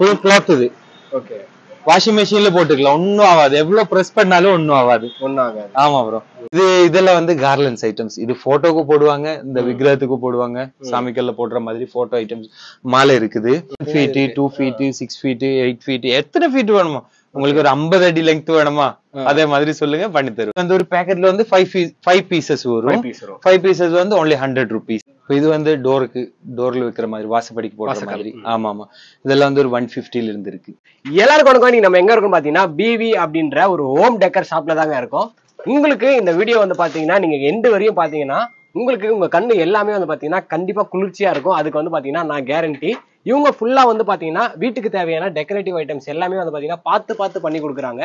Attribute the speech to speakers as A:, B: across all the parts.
A: Full cloth இது.
B: Okay.
A: Washing மெஷின்ல போட்டுக்கலாம், ஒன்னும் ஆகாது. எவ்வளவு பிரஸ் பண்ணாலும் ஒன்னும் ஆகாது. ஆமா ப்ரோ. இதெல்லாம் வந்து கார்லண்ட்ஸ் ஐட்டம்ஸ். இது போட்டோக்கு போடுவாங்க, இந்த விக்கிரகத்துக்கு போடுவாங்க, சாமிக்கல்ல போடுற மாதிரி போட்டோ ஐட்டம்ஸ் மாலை இருக்குது. 1 feet 2 feet 6 feet 8 feet எத்தனை ஃபீட் வேணுமோ, உங்களுக்கு ஒரு 50 அடி லெங்த் வேணுமா அதே மாதிரி சொல்லுங்க, பண்ணி தருவோம். அந்த ஒரு பேக்கெட்ல வந்து 5 பீசஸ் வரும். 5 பீசஸ் வந்து only 100 rupees. இது வந்து டோர்ல வைக்கிற மாதிரி, வாசப்படிக்கு போடுற மாதிரி. ஆமா ஆமா. இதெல்லாம் வந்து ஒரு 150 இருந்து இருக்கு.
B: எல்லாருக்கும் வணக்கம். நம்ம எங்க இருக்கோம் பாத்தீங்கன்னா பிவி அப்படின்ற ஒரு ஹோம் டெக்கர் ஷாப்ல தாங்க இருக்கோம். உங்களுக்கு இந்த வீடியோ வந்து பாத்தீங்கன்னா நீங்க எண்டு வரையும் பாத்தீங்கன்னா உங்களுக்கு உங்க கண்ணு எல்லாமே வந்து பாத்தீங்கன்னா கண்டிப்பா குளிர்ச்சியா இருக்கும். அதுக்கு வந்து பாத்தீங்கன்னா நான் கேரண்டி. இவங்க ஃபுல்லா வந்து பாத்தீங்கன்னா வீட்டுக்கு தேவையான டெக்கரேட்டிவ் ஐட்டம்ஸ் எல்லாமே வந்து பாத்தீங்கன்னா பார்த்து பண்ணி கொடுக்குறாங்க.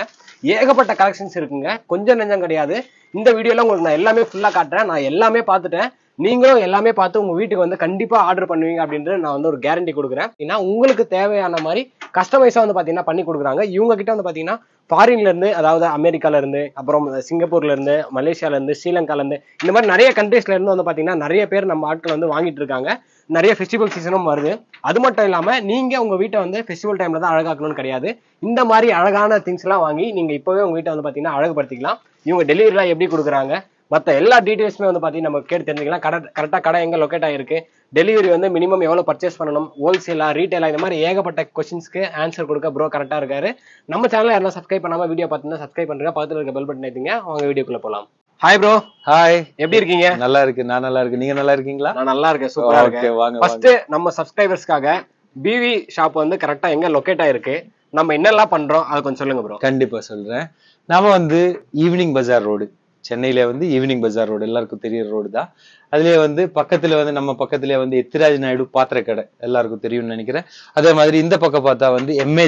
B: ஏகப்பட்ட கலெக்ஷன்ஸ் இருக்குங்க, கொஞ்சம் நெஞ்சம் கிடையாது. இந்த வீடியோல உங்களுக்கு நான் எல்லாமே ஃபுல்லா காட்டுறேன். நான் எல்லாமே பார்த்துட்டேன், நீங்களும் எல்லாமே பார்த்து உங்க வீட்டுக்கு வந்து கண்டிப்பா ஆர்டர் பண்ணுவீங்க அப்படின்றது நான் வந்து ஒரு கேரண்டி கொடுக்குறேன். ஏன்னா உங்களுக்கு தேவையான மாதிரி கஸ்டமைஸா வந்து பாத்தீங்கன்னா பண்ணி கொடுக்குறாங்க. இவங்க கிட்ட வந்து பாத்தீங்கன்னா ஃபாரின்ல இருந்து, அதாவது அமெரிக்கால இருந்து, அப்புறம் சிங்கப்பூர்ல இருந்து, மலேசியால இருந்து, ஸ்ரீலங்கால இருந்து, இந்த மாதிரி நிறைய கண்ட்ரீஸ்ல இருந்து வந்து பாத்தீங்கன்னா நிறைய பேர் நம்ம ஆட்கள் வந்து வாங்கிட்டு இருக்காங்க. நிறைய ஃபெஸ்டிவல் சீசனும் வருது. அது மட்டும் இல்லாம நீங்க உங்க வீட்டை வந்து ஃபெஸ்டிவல் டைம்ல தான் அழகாக்கணும்னு கிடையாது. இந்த மாதிரி அழகான திங்ஸ் எல்லாம் வாங்கி நீங்க இப்பவே உங்க வீட்டை வந்து பாத்தீங்கன்னா அழகுபடுத்திக்கலாம். இவங்க டெலிவரி எல்லாம் எப்படி கொடுக்குறாங்க, மற்ற எல்லா டீடைல்ஸுமே வந்து பாத்தீங்கன்னா நம்ம கேட்டு தெரிஞ்சுக்கலாம். கரெக்டா கடை எங்க லொக்கேட் ஆயிருக்கு, டெலிவரி வந்து மினிமம் எவ்வளவு பர்ச்சேஸ் பண்ணணும், ஹோல்சேலா ரீட்டைலா, இந்த மாதிரி ஏகப்பட்ட கொஸ்டின்ஸ்க்கு ஆன்சர் கொடுக்க ப்ரோ கரெக்டா இருக்காரு. நம்ம சேனல் யாரெல்லாம் சப்ஸ்கிரைப் பண்ணாம வீடியோ பார்த்தீங்கன்னா சப்ஸ்கிரைப் பண்ணுங்க, பக்கத்துல இருக்க பெல் பட்டன் ஏத்துங்க. அவங்க வீடியோக்குள்ள போலாம். Hi bro.
A: ஹாய்,
B: எப்படி இருக்கீங்க?
A: நல்லா இருக்கு, நான் நல்லா இருக்கு. நீங்க நல்லா இருக்கீங்களா?
B: நான் நல்லா இருக்கேன், சூப்பரா இருக்கேன். ஃபர்ஸ்ட் நம்ம சப்ஸ்கிரைபர்ஸ்க்காக பிவி ஷாப் வந்து கரெக்டா எங்க லொக்கேட் ஆயிருக்கு, நம்ம என்னெல்லாம் பண்றோம் அதை கொஞ்சம் சொல்லுங்க ப்ரோ.
A: கண்டிப்பா சொல்றேன். நாம வந்து ஈவினிங் பஜார் ரோடு, சென்னையில வந்து ஈவினிங் பஜார் ரோடு எல்லாருக்கும் தெரியுற ரோடு தான். அதுலயே வந்து பக்கத்துல வந்து நம்ம பக்கத்துலயே வந்து எத்திராஜ் நாயுடு பாத்திர கடை எல்லாருக்கும் தெரியும்னு நினைக்கிறேன். அதே மாதிரி இந்த பக்கம் பார்த்தா வந்து எம்ஏ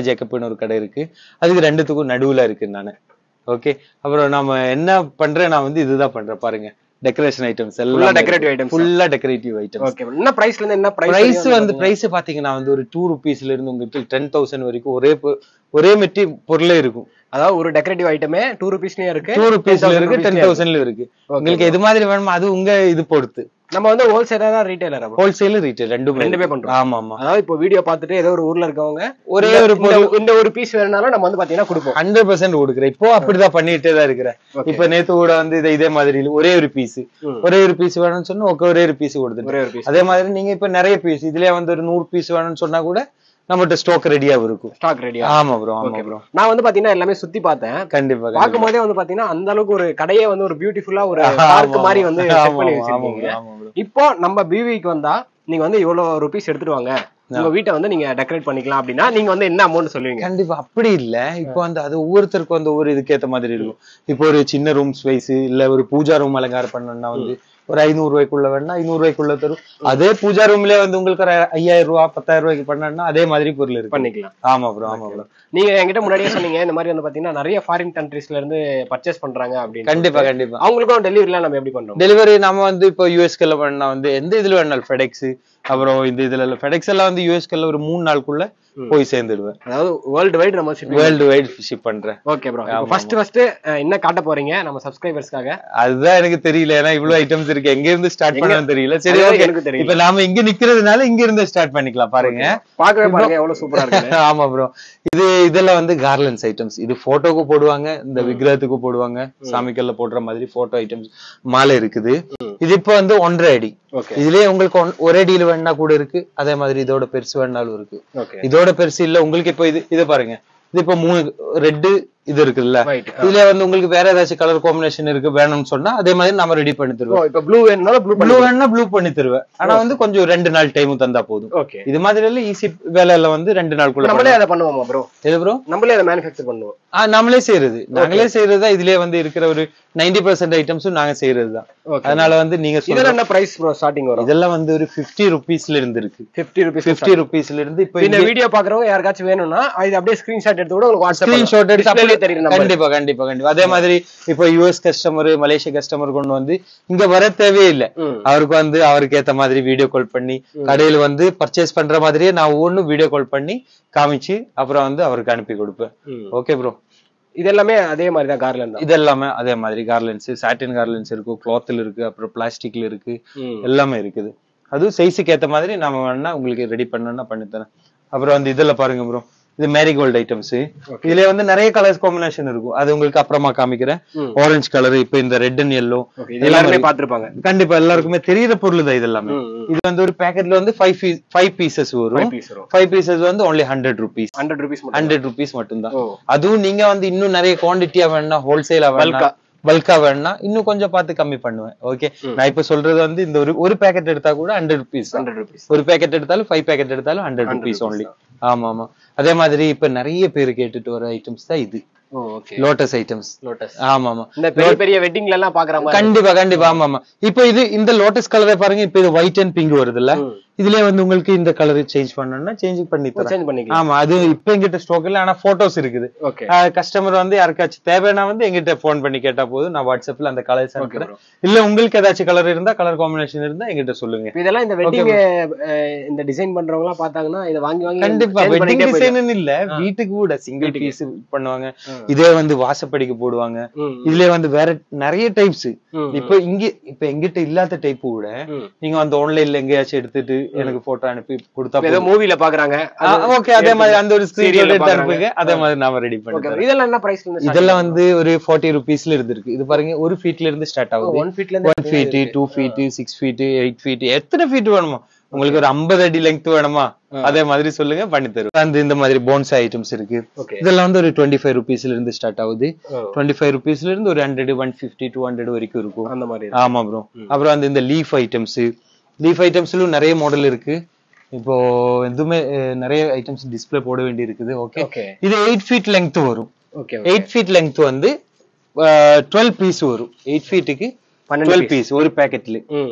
A: ஜேக்கப்னு ஒரு கடை இருக்கு. அதுக்கு ரெண்டுத்துக்கும் நடுவுல இருக்கு நானு. ஓகே. அப்புறம் நாம என்ன பண்றேன், நான் வந்து இதுதான் பண்றேன் பாருங்க, டெக்கரேஷன் ஐட்டம்ஸ் எல்லாம்,
B: டெக்கரேட்டிவ் ஐட்டம்ஸ்,
A: ஃபுல்லா டெக்கரேட்டிவ் ஐட்டம்ஸ்.
B: ஓகே. என்ன பிரைஸ்ல இருந்து என்ன
A: பிரைஸ் வந்து பிரைஸ் பாத்தீங்கன்னா வந்து ஒரு 2 rupeesல இருந்து உங்களுக்கு 10,000 வரைக்கும் ஒரே மெட்டி பொருளே இருக்கும்.
B: அதாவது ஒரு டெக்கரேட்டிவ் ஐட்டமே 2 rupeesலயே இருக்கு,
A: 2 rupeesல இருக்கு, 10,000ல இருக்கு. உங்களுக்கு எது மாதிரி வேணுமோ அது உங்க இது பொறுத்து.
B: நம்ம வந்து ஹோல்சேலரா ரீட்டைலரா?
A: ஹோல்சேல் ரீட்டைல் ரெண்டுமே பண்றோம். ஆமா ஆமா.
B: அதாவது இப்போ வீடியோ பார்த்துட்டு ஏதோ ஒரு ஊர்ல இருக்கவங்க
A: ஒரே ஒரு
B: பீஸ் வேணும்னாலும் நம்ம வந்து பாத்தீங்கன்னா கொடுப்போம்.
A: 100% கொடுக்குறேன். இப்போ அப்படிதான் பண்ணிட்டே தான் இருக்கிறேன். இப்ப நேத்து கூட வந்து இதே மாதிரி ஒரே ஒரு பீஸ் வேணும்னு சொன்னா ஒரே ஒரு பீஸ் கொடுத்துட்டு, அதே மாதிரி நீங்க இப்ப நிறைய பீஸ் இதுலயே வந்து ஒரு 100 பீஸ் வேணும்னு சொன்னா கூட நம்மகிட்ட ஸ்டாக் ரெடியா இருக்கும்.
B: ஸ்டாக் ரெடியா?
A: ஆமா ப்ரோ, ஆமா ப்ரோ.
B: நான் வந்து பாத்தீங்கன்னா எல்லாமே சுத்தி பார்த்தேன்.
A: கண்டிப்பா.
B: பாக்கும்போதே வந்து பாத்தீங்கன்னா அந்த அளவுக்கு ஒரு கடையே வந்து ஒரு பியூட்டிஃபுல்லா ஒரு பார்க் மாதிரி வந்து செட் பண்ணி வச்சிருக்கீங்க. இப்போ நம்ம பிவிக்கு வந்தா நீங்க வந்து இவ்வளவு ருபீஸ் எடுத்துட்டு வாங்க, உங்க வீட்டை வந்து நீங்க டெக்கரேட் பண்ணிக்கலாம் அப்படின்னா நீங்க வந்து என்ன அமௌண்ட் சொல்லுவீங்க?
A: கண்டிப்பா அப்படி இல்ல. இப்போ வந்து அது ஒவ்வொருத்தருக்கும் வந்து ஒரு இதுக்கு ஏத்த மாதிரி இருக்கும். இப்போ ஒரு சின்ன ரூம் ஸ்பேஸ் இல்ல ஒரு பூஜா ரூம் அலங்காரம் பண்ணணும்னா வந்து ஒரு 500 ரூபாய்க்குள்ள வேணா 500 ரூபாய்க்குள்ள தரும். அதே பூஜா ரூம்லயே வந்து உங்களுக்கு ஒரு 5000 ரூபாய் 10,000 ரூபாய்க்கு பண்ணா அதே மாதிரி பொருள் இருக்கு, பண்ணிக்கலாம். ஆமா ப்ரோ, ஆமா ப்ரோ.
B: நீங்க என்கிட்ட முன்னாடியே சொன்னீங்க இந்த மாதிரி வந்து பாத்தீங்கன்னா நிறைய ஃபாரின் கண்ட்ரீஸ்ல இருந்து பர்ச்சேஸ் பண்றாங்க அப்படின்னு.
A: கண்டிப்பா கண்டிப்பா.
B: அவங்களுக்கும் டெலிவரிலாம் நம்ம எப்படி பண்றோம்?
A: டெலிவரி நம்ம வந்து இப்போ யூஎஸ்கல்ல பண்ணா வந்து எந்த இதுல வேணாலும் ஃபெடெக்ஸ், அப்புறம் இந்த இதுல ஃபெடெக்ஸ் எல்லாம் வந்து யூஎஸ்கல்ல ஒரு 3 நாளுக்குள்ள போய் சேர்ந்துடுவேன்.
B: அதாவது வேர்ல்டு வைட் நம்ம
A: ஷிப் பண்றேன்.
B: Okay bro. ஃபர்ஸ்ட் என்ன காட்ட போறீங்க நம்ம சப்ஸ்கிரைபர்ஸ்க்காக?
A: அதுதான் எனக்கு தெரியல, ஏன்னா இவ்வளவு ஐட்டம்ஸ் இருக்கு, எங்க இருந்து ஸ்டார்ட் பண்ணனும் தெரியல. சரி ஓகே, எனக்கு தெரியல. இப்போ நாம இங்க நிக்கிறதுனால இங்க இருந்து ஸ்டார்ட் பண்ணிக்கலாம். பாருங்க,
B: பார்க்கவே பாருங்க எவ்வளவு சூப்பரா இருக்கு.
A: ஆமா ப்ரோ. இதெல்லாம் வந்து கார்லண்ட்ஸ் ஐட்டம்ஸ். இது போட்டோக்கு போடுவாங்க, இந்த விக்கிரகத்துக்கு போடுவாங்க, சாமிக்கல்ல போடுற மாதிரி போட்டோ ஐட்டம்ஸ் மாலை இருக்குது. இது இப்போ வந்து 1.5 அடி. இதுலயே உங்களுக்கு ஒரே அடியில வேணா கூட இருக்கு, அதே மாதிரி இதோட பெருசு வேணாலும் இருக்கு. இதோட பெருசு இல்ல உங்களுக்கு இப்போ இதை பாருங்க, இது இப்போ 3 ரெட் இது இருக்குல்ல, இதுல வந்து உங்களுக்கு வேற ஏதாச்சும் கலர் காம்பினேஷன் இருக்கு வேணும்னு சொன்னா அதே மாதிரி நம்ம ரெடி பண்ணி தருவோம்.
B: இப்போ ப்ளூ வேணும்னா
A: ப்ளூ பண்ணி தருவேன். ஆனா வந்து கொஞ்சம் 2 நாள் டைம் தந்தா போதும். இது மாதிரி எல்லாம் ஈஸி வேலையில வந்து 2 நாளுக்குள்ள
B: நம்மளே அதை பண்ணுவோமா ப்ரோ?
A: எது ப்ரோ?
B: நம்மளே அதை மேனுஃபேக்சர் பண்ணுவோம்.
A: நாங்களே செய்யறதா. இதுலயே வந்து இருக்கிற ஒரு 90% ஐட்டம்ஸும் நாங்க செய்யறதுதான். அதனால வந்து நீங்க
B: இதெல்லாம் என்ன பிரைஸ் ப்ரோ ஸ்டார்டிங் வரும்?
A: இதெல்லாம் வந்து ஒரு 50 rupeesல இருந்து இருக்கு. 50 rupeesல இருந்து. இப்போ
B: இந்த வீடியோ பாக்குறவங்க யாருக்காச்சும் வேணும்னா இது அப்படியே ஸ்கிரீன்ஷாட் எடுத்து கூட உங்களுக்கு வாட்ஸ்அப்
A: ஸ்கிரீன்ஷாட் எடுத்து அப்படியே தெரியும். கண்டிப்பா கண்டிப்பா கண்டிப்பா. அதே மாதிரி இப்போ யூஎஸ் கஸ்டமர், மலேசியா கஸ்டமர் கொண்டு வந்து இங்க வர தேவையே இல்லை. அவருக்கு வந்து அவருக்கு ஏத்த மாதிரி வீடியோ கால் பண்ணி கடையில வந்து பர்ச்சேஸ் பண்ற மாதிரியே நான் ஒவ்வொன்றும் வீடியோ கால் பண்ணி காமிச்சு அப்புறம் வந்து அவருக்கு அனுப்பி கொடுப்பேன். Okay bro.
B: இதெல்லாமே அதே மாதிரி தான் கார்லண்ட்.
A: இதெல்லாமே அதே மாதிரி கார்லண்ட்ஸ், சாட்டின் கார்லண்ட்ஸ் இருக்கு, கிளாத்ல இருக்கு, அப்புறம் பிளாஸ்டிக்ல இருக்கு, எல்லாமே இருக்குது. அதுவும் சைஸுக்கு ஏத்த மாதிரி நாம வேணா உங்களுக்கு ரெடி பண்ணணும்னா பண்ணித்தரேன். அப்புறம் வந்து இதுல பாருங்க ப்ரோ, இது மேரிகோல்டு ஐட்டம்ஸ். இதுல வந்து நிறைய கலர்ஸ் காம்பினேஷன் இருக்கும், அது உங்களுக்கு அப்புறமா காமிக்கிறேன். ஆரஞ்சு கலர், இப்ப இந்த ரெட் அண்ட் எல்லோ
B: எல்லாருமே பாத்துருப்பாங்க.
A: கண்டிப்பா எல்லாருக்குமே தெரியுற பொருள் தான் இது எல்லாமே. இது வந்து ஒரு பேக்கெட்ல வந்து 5 பீசஸ் வரும். 5 பீசஸ் வந்து only 100 rupees. 100 rupees மட்டும் தான். அதுவும் நீங்க வந்து இன்னும் நிறைய குவாண்டிட்டியா வேணா, ஹோல்சேலா வேணா, பல்கா வேணா இன்னும் கொஞ்சம் பார்த்து கம்மி பண்ணுவேன். ஓகே, நான் இப்ப சொல்றது வந்து இந்த ஒரு பேக்கெட் எடுத்தா கூட 100 rupees. ஒரு பேக்கெட் எடுத்தாலும் 5 பேக்கெட் எடுத்தாலும் 100 rupees only. ஆமா ஆமா. அதே மாதிரி இப்ப நிறைய பேர் கேட்டுட்டு வர ஐட்டம்ஸ் தான் இது, லோட்டஸ் ஐட்டம்ஸ். ஆமா ஆமா,
B: இந்த பெரிய பெரிய வெட்டிங்ல எல்லாம் பாக்குற மாதிரி.
A: கண்டிப்பா கண்டிப்பா. ஆமா ஆமா. இப்போ இது இந்த லோட்டஸ் கலரை பாருங்க, இப்ப இது ஒயிட் அண்ட் பிங்க் வருது இல்ல, இதுலயே வந்து உங்களுக்கு இந்த கலர் சேஞ்ச் பண்ணணும்னா சேஞ்ச் பண்ணி தரேன். ஆமா, அது இப்ப எங்கிட்ட ஸ்டாக் இல்ல, ஆனா போட்டோஸ் இருக்குது. கஸ்டமர் வந்து யாருக்காச்சும் தேவைன்னா வந்து எங்கிட்ட போன் பண்ணி கேட்டா போதும், நான் வாட்ஸ்அப்ல அந்த கலர்ஸ் அனுப்புறேன். இல்ல உங்களுக்கு ஏதாச்சும் கலர் இருந்தா, கலர் காம்பினேஷன் இருந்தா எங்கிட்ட சொல்லுங்க.
B: இதெல்லாம் இந்த வெட்டிங் இந்த டிசைன் பண்றவங்க எல்லாம் பார்த்தாங்கன்னா இத வாங்கி
A: கண்டிப்பா வெட்டிங் டிசைன் இல்ல, வீட்டுக்கு கூட சிங்கிள் பீஸ் பண்ணுவாங்க. இதே வந்து வாசப்படிக்கு போடுவாங்க. இதுல வந்து வேற நிறைய டைப்ஸ். இப்ப எங்கிட்ட இல்லாத டைப் கூட நீங்க வந்து ஆன்லைன்ல எங்கேயாச்சும் எடுத்துட்டு எனக்கு போட்டோ அனுப்பி கொடுத்தா,
B: ஏதோ மூவில பாக்குறாங்க,
A: ஓகே, அதே மாதிரி அந்த ஒரு ஸ்கிரீன்ஷாட் எடுத்து அனுப்புங்க, அதே மாதிரி நாம ரெடி பண்ணுவோம்.
B: இதெல்லாம் என்ன பிரைஸ்ல இருந்து?
A: இதெல்லாம் வந்து ஒரு 40 rupeesல இருந்து இருக்கு. இது பாருங்க, 1 feetல இருந்து ஸ்டார்ட் ஆகுது. 1 feet 2 feet 6 feet 8 feet எத்தனை feet வேணுமோ, உங்களுக்கு ஒரு 50 அடி லெங்த் வேணுமா அதே மாதிரி சொல்லுங்க, பண்ணி தருவோம். அந்த இந்த மாதிரி போன்சாய் ஐட்டம்ஸ் இருக்கு. இதெல்லாம் வந்து ஒரு 25 rupeesல இருந்து ஸ்டார்ட் ஆகுது. 25 rupeesல இருந்து ஒரு 100 150 200 வரைக்கும் இருக்கும் அந்த மாதிரி. ஆமா ப்ரோ. அப்புறம் அந்த இந்த லீஃப் ஐட்டம்ஸ், லீஃப் ஐட்டம்ஸ்லயும் நிறைய மாடல் இருக்கு. இப்போ எதுவுமே நிறைய ஐட்டம்ஸ் டிஸ்ப்ளே போட வேண்டி இருக்குது. ஓகே, இது 8 feet லெங்த் வரும். 8 feet லெங்த் வந்து 12 பீஸ் வரும். 8 feetக்கு 12 பீஸ் ஒரு பேக்கெட்ல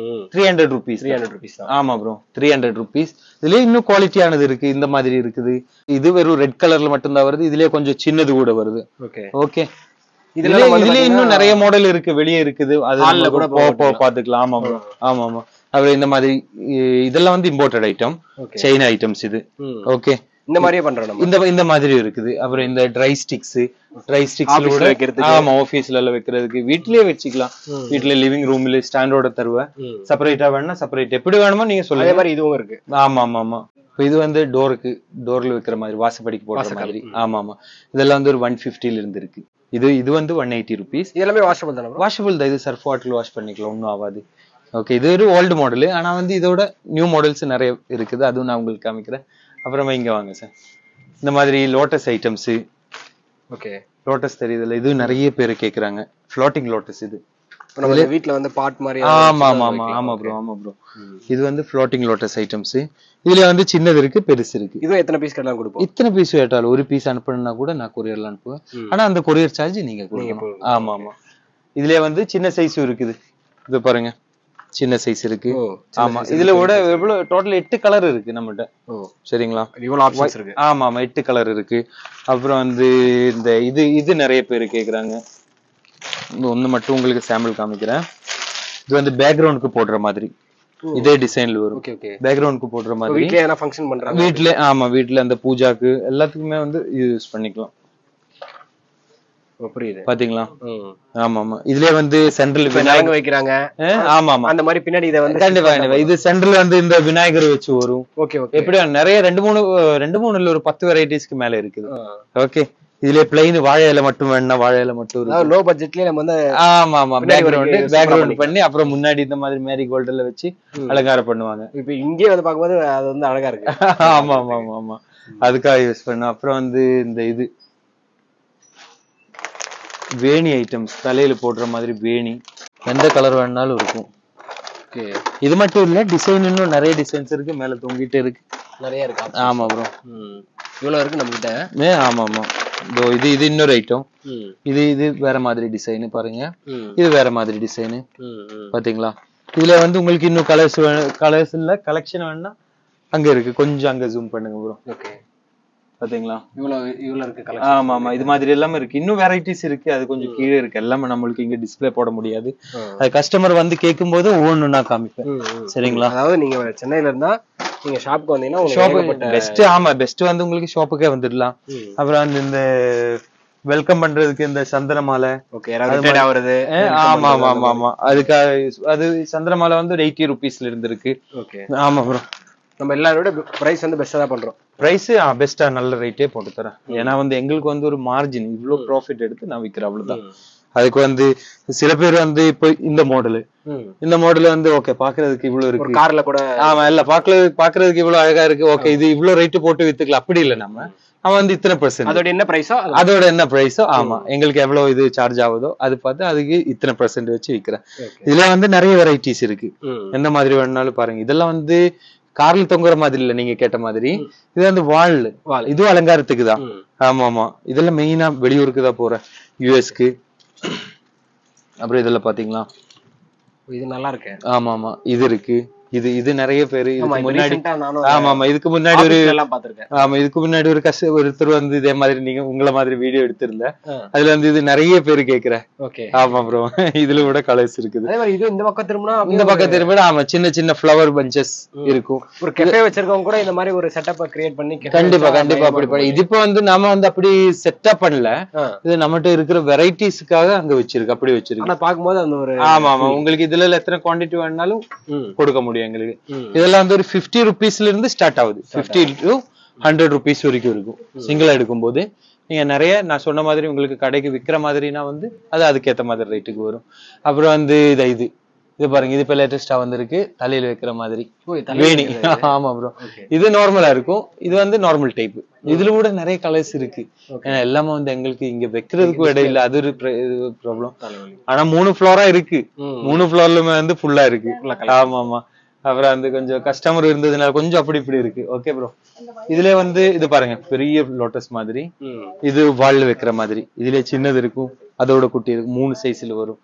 A: 300 rupees. 300 rupees. ஆமா ப்ரோ, 300 rupees. இதுல இன்னும் குவாலிட்டியானது இருக்கு, இந்த மாதிரி இருக்குது. இது வெறும் ரெட் கலர்ல மட்டும் தான் வருது. இதுலயே கொஞ்சம் சின்னது கூட வருது. ஓகே, இதுல இன்னும் நிறைய மாடல் இருக்கு, வெளியே இருக்குது. அது கூட பாத்துக்கலாம். ஆமா ப்ரோ. ஆமா ஆமா. அப்புறம் இந்த மாதிரி இதெல்லாம் வந்து இம்போர்ட்டட் ஐட்டம், சைனா ஐட்டம்ஸ் இது. ஓகே,
B: இந்த மாதிரியே பண்றோம்.
A: இந்த மாதிரி இருக்குது. அப்புறம் இந்த ட்ரை ஸ்டிக்ஸ் ஆமா, ஆபீஸ்ல எல்லாம் வைக்கிறதுக்கு, வீட்லயே வச்சுக்கலாம். வீட்ல லிவிங் ரூம்ல ஸ்டாண்டோட தருவேன். செப்பரேட்டா வேணா செப்பரேட், எப்படி வேணுமோ நீங்க சொல்லுங்க.
B: அதே மாதிரி இதுவும் இருக்கு.
A: ஆமா ஆமா ஆமா. இது வந்து டோர்ல வைக்கிற மாதிரி, வாசப்படிக்கு போடுற மாதிரி. ஆமா ஆமா. இதெல்லாம் வந்து ஒரு 150ல இருந்து இருக்கு. இது வந்து 180 rupees.
B: இதெல்லாமே வாஷபிள் தானே?
A: வாஷபிள் தான். இது சர்ஃப் வாட்டர்ல வாஷ் பண்ணிக்கலாம், ஒன்னும் ஆகாது. ஓகே, இது ஒரு ஓல்டு மாடல், ஆனா வந்து இதோட நியூ மாடல்ஸ் நிறைய இருக்குது, அதுவும் நான் உங்களுக்கு காமிக்கிறேன். அப்புறமா இங்க வாங்க சார். இந்த மாதிரி லோட்டஸ் ஐட்டம்ஸ். ஓகே, லோட்டஸ் தெரியுதுல, இது நிறைய பேர் கேக்குறாங்க. Floating lotus. இது
B: நம்ம வீட்ல வந்து பாட் மாதிரி.
A: ஆமா ஆமா ஆமா. ஆமா ப்ரோ, ஆமா ப்ரோ. இது வந்து ஃப்ளோட்டிங் லோட்டஸ் ஐட்டம்ஸ். இதுல வந்து சின்னது இருக்கு, பெருசு இருக்கு.
B: இது எத்தனை பீஸ் கேட்டாலும் கொடுப்போம்.
A: இத்தனை பீஸ் கேட்டாலும், ஒரு பீஸ் அனுப்பணும்னா கூட நான் கொரியர்ல அனுப்புவேன். ஆனா அந்த கொரியர் சார்ஜ் நீங்க கொடுக்கணும். ஆமா ஆமா. இதுல வந்து சின்ன சைஸ் இருக்குது. இது பாருங்க, சின்ன சைஸ் இருக்கு. ஆமா, இதுல கூட எவ்வளவு டோட்டல் 8 கலர் இருக்கு நம்மகிட்ட. சரிங்களா, இவ்வளவு ஆப்ஷன்ஸ் இருக்கு. ஆமா ஆமா, 8 கலர் இருக்கு. அப்புறம் வந்து இந்த இது நிறைய பேர் கேக்குறாங்க. ஒண்ணு மட்டும் உங்களுக்கு சாம்பிள் காமிக்கிறேன். இது வந்து பேக்ரவுண்டுக்கு போடுற மாதிரி, இதே டிசைன்ல வரும். பேக்ரவுண்டுக்கு போடுற மாதிரி.
B: வீட்ல என்ன ஃபங்க்ஷன் பண்றாங்க,
A: வீட்ல. ஆமா, வீட்ல அந்த பூஜாக்கு எல்லாத்துக்குமே வந்து யூஸ் பண்ணிக்கலாம்.
B: புரியுது,
A: பாத்தீங்களா? ஆமா ஆமா. இதுலயே வந்து சென்ட்ரல்
B: விநாயகர் வைக்கிறாங்க. ஆமா ஆமா, அந்த மாதிரி பின்னாடி இத வந்து
A: கண்டிப்பா இது சென்ட்ரல் வந்து இந்த விநாயகர் வச்சு வரும். Okay okay. எப்படியா நிறைய 2-3 இல்ல ஒரு 10 வெரைட்டிஸ்க்கு மேல இருக்குது. ஓகே, இதுல பிளைன் வாழை இலை மட்டும் வேணா வாழை இலை மட்டும்
B: லோ பட்ஜெட்லயே நம்ம வந்து.
A: ஆமா ஆமா, பேக்ரவுண்ட் பண்ணி அப்புறம் முன்னாடி இந்த மாதிரி மேரிகோல்டுல வச்சு அலங்காரம் பண்ணுவாங்க.
B: இப்ப இங்கே வந்து பாக்கும்போது அது வந்து அழகா இருக்கு.
A: ஆமா ஆமா ஆமா ஆமா, அதுக்காக யூஸ் பண்ணோம். அப்புறம் வந்து இந்த இது வேணி ஐட்டம்ஸ், தலையில போடுற மாதிரி வேணி, எந்த கலர் வேணாலும் இருக்கும். இது மட்டும் இல்ல, டிசைன் இன்னும் நிறைய டிசைன்ஸ் இருக்கு, மேல தொங்கிட்டே இருக்கு, நிறைய இருக்கு. ஆமா ப்ரோ,
B: இவ்வளவு இருக்கு நம்ம கிட்ட.
A: ஆமா ஆமா. இது இன்னொரு ஐட்டம். இது வேற மாதிரி டிசைன் பாருங்க. இது வேற மாதிரி டிசைன் பாத்தீங்களா? இதுல வந்து உங்களுக்கு இன்னும் கலர்ஸ் இல்ல, கலெக்ஷன் வேணா அங்க இருக்கு, கொஞ்சம் அங்க ஜூம் பண்ணுங்க ப்ரோ. ஓகே, பாத்தீங்களா?
B: இவ்வளவு இருக்கு.
A: ஆமா ஆமா, இது மாதிரி எல்லாமே இருக்கு. இன்னும் வெரைட்டிஸ் இருக்கு, அது கொஞ்சம் கீழே இருக்கு. எல்லாமே நம்மளுக்கு இங்க டிஸ்ப்ளே போட முடியாது. அது கஸ்டமர் வந்து கேட்கும் போது ஒவ்வொன்னு காமிப்பேன். சரிங்களா?
B: அதாவது நீங்க சென்னையில இருந்தா நீங்க ஷாப்புக்கு வந்தீங்கன்னா
A: ஷாப் பெஸ்ட். ஆமா, பெஸ்ட் வந்து உங்களுக்கு ஷாப்புக்கே வந்துடலாம். அப்புறம் அந்த இந்த வெல்கம் பண்றதுக்கு இந்த சந்தன மாலை. ஆமா ஆமா ஆமா ஆமா, அதுக்காக அது சந்தன மாலை வந்து 80 rupeesல இருந்து இருக்கு. ஆமா ப்ரோ.
B: நம்ம எல்லாரோட பிரைஸ் வந்து பெஸ்டா தான் பண்றோம்.
A: பிரைஸ் பெஸ்டா நல்ல ரேட்டே போட்டு தரேன். ஏன்னா வந்து எங்களுக்கு வந்து ஒரு மார்ஜின் இவ்வளவு ப்ராஃபிட் எடுத்து நான் விற்கிறேன், அவ்வளவுதான். அதுக்கு வந்து சில பேர் வந்து இப்போ இந்த மாடல் வந்து ஓகே பாக்குறதுக்கு இவ்வளவு இருக்கு,
B: கார்ல கூட
A: ஆமா இல்ல பாக்குறதுக்கு இவ்வளவு அழகா இருக்கு, ஓகே இது இவ்வளவு ரேட்டு போட்டு வித்துக்கலாம். அப்படி இல்ல, நம்ம அவன் வந்து இத்தனை %, அதோட என்ன பிரைஸோ ஆமா எங்களுக்கு எவ்வளவு இது சார்ஜ் ஆகுதோ அது பார்த்து அதுக்கு இத்தனை % வச்சு விற்கிறேன். இதுல வந்து நிறைய வெரைட்டிஸ் இருக்கு, எந்த மாதிரி வேணும்னாலும் பாருங்க. இதெல்லாம் வந்து கார்ல தொங்குற மாதிரி இல்ல, நீங்க கேட்ட மாதிரி இது வந்து வால், இதுவும் அலங்காரத்துக்கு தான். ஆமா ஆமா, இதெல்லாம் மெயினா வெளியூருக்கு தான் போறேன், யூஎஸ்க்கு. அப்புறம் இதெல்லாம் பாத்தீங்களா,
B: இது நல்லா இருக்கு.
A: ஆமா ஆமா, இது இருக்கு, இது நிறைய பேரு முன்னாடி, ஆமா ஆமா இதுக்கு முன்னாடி ஒரு ஆமா இதுக்கு முன்னாடி ஒரு ஒருத்தர் வந்து இதே மாதிரி நீங்க உங்களை மாதிரி வீடியோ எடுத்திருந்த, அதுல வந்து இது நிறைய பேரு கேக்குறேன். ஆமா ப்ரோ, இதுல கூட கலர்ஸ் இருக்குது.
B: இந்த பக்கம்
A: திரும்ப ஆமா சின்ன சின்ன ஃபிளவர் பஞ்சஸ் இருக்கும்.
B: ஒரு கெஃபே வச்சிருக்கவங்க கூட இந்த மாதிரி ஒரு செட்டப் கிரியேட் பண்ணி
A: கண்டிப்பா அப்படி பண்ணி, இது இப்ப வந்து நாம வந்து அப்படி செட்டப் பண்ணல, இது நம்மகிட்ட இருக்கிற வெரைட்டிஸ்க்காக அங்க வச்சிருக்கு, அப்படி வச்சிருக்கு.
B: பாக்கும்போது அந்த ஒரு
A: ஆமா ஆமா, உங்களுக்கு இதுல எத்தனை குவான்டிட்டி வேணாலும் கொடுக்க முடியும் எங்களுக்கு. இதெல்லாம் வந்து ஒரு 50 rupeesல இருந்து ஸ்டார்ட் ஆகுது, 50 to 100 rupees வரைக்கும் இருக்கும் சிங்கிளா எடுக்கும் போது. நீங்க நிறைய நான் சொன்ன மாதிரி உங்களுக்கு கடைக்கு விற்கிற மாதிரினா வந்து அது அதுக்கேற்ற மாதிரி ரேட்டுக்கு வரும். அப்புறம் வந்து இது பாருங்க, இது இப்ப லேட்டஸ்டா வந்திருக்கு, தலையில வைக்கிற மாதிரி வேணி. ஆமா ப்ரோ, இது நார்மலா இருக்கும், இது வந்து நார்மல் டைப். இதுல கூட நிறைய கலர்ஸ் இருக்கு, எல்லாமே வந்து எங்களுக்கு இங்க வைக்கிறதுக்கும் இடையில அது ஒரு ப்ராப்ளம். ஆனா 3 ஃப்ளோரா இருக்கு, 3 ஃப்ளோர்லுமே வந்து ஃபுல்லா இருக்கு. ஆமா ஆமா, அப்புறம் வந்து கொஞ்சம் கஸ்டமர் இருந்ததுனால கொஞ்சம் அப்படி இப்படி இருக்கு. ஓகே ப்ரோ, இதுல வந்து இது பாருங்க பெரிய லோட்டஸ் மாதிரி, இது வால்ல வைக்கிற மாதிரி. இதுல சின்னது இருக்கும், அதோட குட்டி இருக்கு, 3 சைஸ்ல வரும்.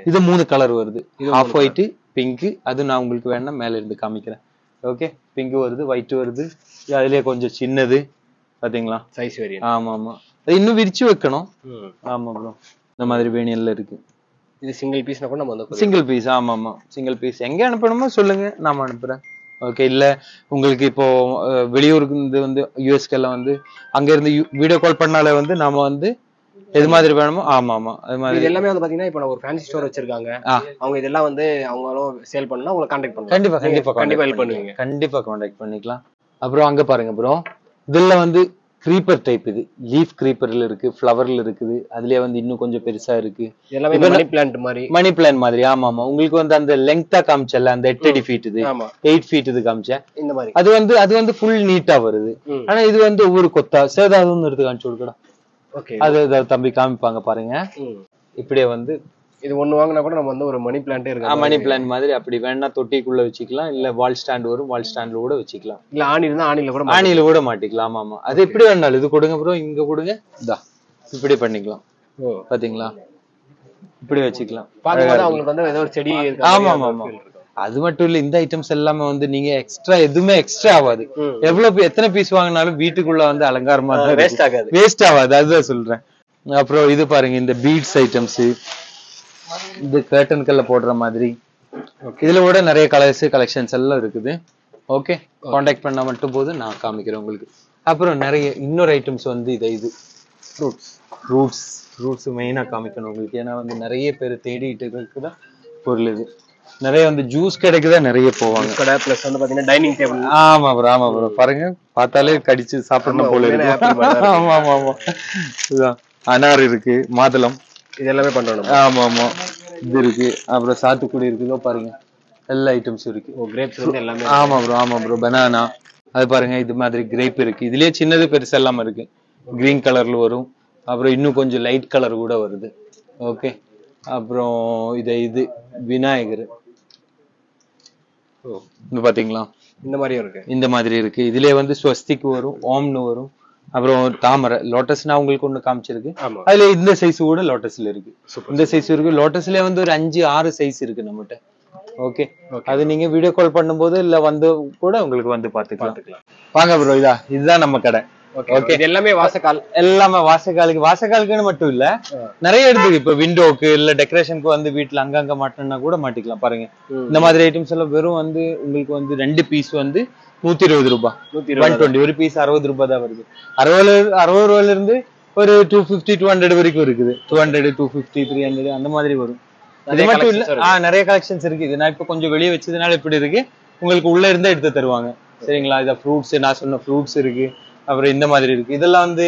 A: இது 3 கலர் வருது, ஆஃப் ஒயிட், பிங்க். அது நான் உங்களுக்கு வேணா மேல இருந்து காமிக்கிறேன். ஓகே, பிங்க் வருது, ஒயிட் வருது, அதுலயே கொஞ்சம் சின்னது பாத்தீங்களா
B: சைஸ் வேரியன்ட்.
A: ஆமா ஆமா, அது இன்னும் விரிச்சு வைக்கணும். ஆமா ப்ரோ, இந்த மாதிரி வேணியல்ல இருக்கு.
B: இது சிங்கிள் பீஸ்னா கூட நம்ம வந்து
A: சிங்கிள் பீஸ். ஆமா ஆமா, சிங்கிள் பீஸ் எங்க அனுப்பணுமோ சொல்லுங்க, நாம அனுப்புறேன். ஓகே, இல்ல உங்களுக்கு இப்போ வெளியூருக்கு வந்து யூஎஸ்க்கு எல்லாம் வந்து அங்க இருந்து வீடியோ கால் பண்ணாலே வந்து நாம வந்து எது மாதிரி வேணுமோ. ஆமா ஆமா, அது மாதிரி
B: இது எல்லாமே வந்து பாத்தீங்கன்னா இப்போ ஒரு ஃபேன்சி ஸ்டோர் வச்சிருக்காங்க, அவங்க இதெல்லாம் வந்து அவங்களும் சேல் பண்ணா உங்களை கான்டாக்ட் பண்ணுவாங்க. கண்டிப்பா ஹெல்ப் பண்ணுவீங்க, கண்டிப்பா
A: கான்டாக்ட் பண்ணிக்கலாம். அப்புறம் அங்க பாருங்க ப்ரோ, இதுல வந்து கிரீப்பர் டைப், இது லீஃப் கிரீப்பர்ல இருக்கு, ஃப்ளவர்ல இருக்குது, அதுலயே வந்து இன்னும் கொஞ்சம் பெருசா இருக்கு.
B: எல்லாமே மணி பிளான்ட்
A: மாதிரி. ஆமா ஆமா, உங்களுக்கு வந்து அந்த லெங்தா காமிச்சல, அந்த 8 அடி ஃபீட், இது 8 ஃபீட் இது காமிச்சேன். இந்த மாதிரி அது வந்து ஃபுல் நீட்டா வருது. ஆனா இது வந்து ஒவ்வொரு கொத்தா சேதாதுன்னு எடுத்து காமிச்சு கொடுக்கடா. அது தம்பி காமிப்பாங்க பாருங்க. இப்படியே வந்து
B: இது ஒண்ணு வாங்கினா கூட நம்ம வந்து ஒரு மணி பிளான்ட் இருக்கு,
A: மணி பிளான்ட் மாதிரி. அப்படி வேணா தொட்டிக்குள்ள வச்சுக்கலாம், இல்ல வால் ஸ்டாண்ட் வரும், வால் ஸ்டாண்ட்ல கூட வச்சுக்கலாம்,
B: இல்ல ஆணி இருந்தா ஆணில
A: கூட மாட்டிக்கலாம். ஆமா ஆமா, அது எப்படி வேணாலும். இது கொடுங்க ப்ரோ, இங்க கொடுங்க, இதா இப்படி பண்ணிக்கலாம். பாத்தீங்களா, இப்படி வச்சுக்கலாம்.
B: அவங்களுக்கு வந்து ஏதோ ஒரு செடி.
A: ஆமா ஆமா ஆமா, அது மட்டும் இல்ல, இந்த ஐட்டம்ஸ் எல்லாமே வந்து நீங்க எதுவுமே எக்ஸ்ட்ரா ஆகாது. எத்தனை பீஸ் வாங்கினாலும் வீட்டுக்குள்ள வந்து அலங்காரமா வேஸ்ட் ஆகாது, அதுதான் சொல்றேன். அப்புறம் இது பாருங்க, இந்த பீட்ஸ் ஐட்டம்ஸ், இது கர்டன்கள்ல போடுற மாதிரி, இதுல கூட நிறைய கலெக்ஷன்ஸ் எல்லாம் இருக்குது. ஓகே, கான்டாக்ட் பண்ணா மட்டும் போது நான் காமிக்கிறேன் உங்களுக்கு. அப்புறம் நிறைய இன்னொரு ஐட்டம்ஸ் வந்து இது ஃப்ரூட்ஸ் மெயினா காமிக்கணும் உங்களுக்கு. ஏன்னா வந்து நிறைய பேர் தேடிட்டு இருக்குதா பொருள். இது நிறைய வந்து ஜூஸ் கிடைக்குதா நிறைய போவாங்க
B: கடை. பிளஸ் வந்து பாத்தீங்கன்னா டைனிங் டேபிள்.
A: ஆமா ப்ரோ பாருங்க, பார்த்தாலே கடிச்சு சாப்பிடணும் போல இருக்கு. ஆமா ஆமா ஆமா, இதுதான் அனார் இருக்கு, மாதுளம்,
B: இது எல்லாமே பண்றோம்.
A: ஆமா ஆமா, இது இருக்கு. அப்புறம் சாத்துக்குடி இருக்குதோ பாருங்க, எல்லா ஐட்டம்ஸ் இருக்கு.
B: கிரேப்ஸ் வந்து எல்லாமே.
A: ஆமா ப்ரோ பனானா, அது பாருங்க, இது மாதிரி கிரேப் இருக்கு. இதுலயே சின்னது பெருசு எல்லாம் இருக்கு. கிரீன் கலர்ல வரும், அப்புறம் இன்னும் கொஞ்சம் லைட் கலர் கூட வருது. ஓகே, அப்புறம் இது விநாயகர் பாத்தீங்களா, இந்த மாதிரி இருக்கு. இதுலயே வந்து ஸ்வஸ்திக்கு வரும், ஓம்னு வரும், அப்புறம் தாமரை, லோட்டஸ்னா உங்களுக்கு ஒண்ணு காமிச்சிருக்கு. அதுல இந்த சைஸ் கூட லோட்டஸ்ல இருக்கு, இந்த சைஸ் இருக்கு. லோட்டஸ்ல வந்து ஒரு 5-6 சைஸ் இருக்கு நம்மகிட்ட. ஓகே, அது நீங்க வீடியோ கால் பண்ணும்போது இல்ல வந்து கூட உங்களுக்கு வந்து பாத்துக்கலாம். வாங்க ப்ரோ, இதுதான் நம்ம கடை. ஓகே, எல்லாமே வாசக்காலுக்குன்னு மட்டும் இல்ல, நிறைய இடத்துக்கு இப்ப விண்டோக்கு இல்ல டெக்கரேஷனுக்கு வந்து வீட்டுல அங்கங்க மாட்டோம்னா கூட மாட்டிக்கலாம். பாருங்க, இந்த மாதிரி ஐட்டம்ஸ் எல்லாம் வெறும் வந்து உங்களுக்கு வந்து 2 பீஸ் வந்து 120 ரூபாய், 120. ஒரு பீஸ் 60 ரூபாய் தான் வருது. 60 ரூபாயில இருந்து ஒரு 250-200 வரைக்கும் இருக்குது. 200, 250, 300 அந்த மாதிரி வரும். இது மட்டும் இல்ல, நிறைய கலெக்ஷன்ஸ் இருக்கு. இது நான் இப்ப கொஞ்சம் வெளியே வச்சதுனால இப்படி இருக்கு, உங்களுக்கு உள்ள இருந்தே எடுத்து தருவாங்க. சரிங்களா. இத ஃப்ரூட்ஸ் நான் சொன்ன ஃப்ரூட்ஸ் இருக்கு, அப்புறம் இந்த மாதிரி இருக்கு. இதெல்லாம் வந்து